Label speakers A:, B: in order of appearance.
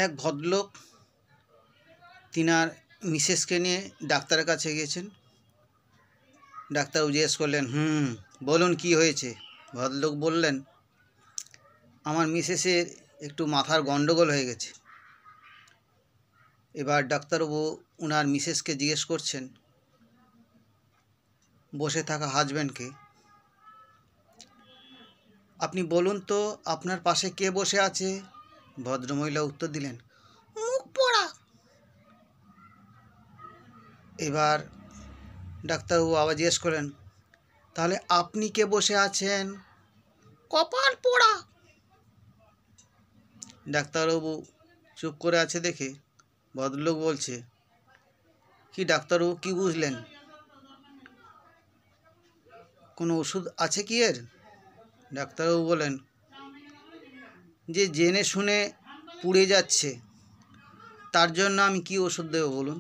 A: এক ভদ্রলোক তিনার মিসেসকে নিয়ে ডাক্তারের কাছে গিয়েছেন। ডাক্তারবাবু জিজ্ঞেস করলেন, বলুন কি হয়েছে? ভদ্রলোক বললেন, আমার মিসেসের একটু মাথার গন্ডগোল হয়ে গেছে। এবার ডাক্তারবাবু ওনার মিসেসকে জিজ্ঞেস করছেন, বসে থাকা হাজব্যান্ডকে, আপনি বলুন তো আপনার পাশে কে বসে আছে? ভদ্রমহিলা উত্তর দিলেন, মুখ পোড়া। এবার ডাক্তারবাবু আবার জিজ্ঞেস করলেন, তাহলে আপনি কে বসে আছেন? কপাল পোড়া। ডাক্তারবাবু চুপ করে আছে দেখে ভদ্রলোক বলছে, কি ডাক্তারবাবু কি বুঝলেন? কোনো ওষুধ আছে কি এর? ডাক্তারবাবু বলেন, যে জেনে শুনে পুড়ে যাচ্ছে তার জন্য আমি কি ওষুধ দেবো বলুন?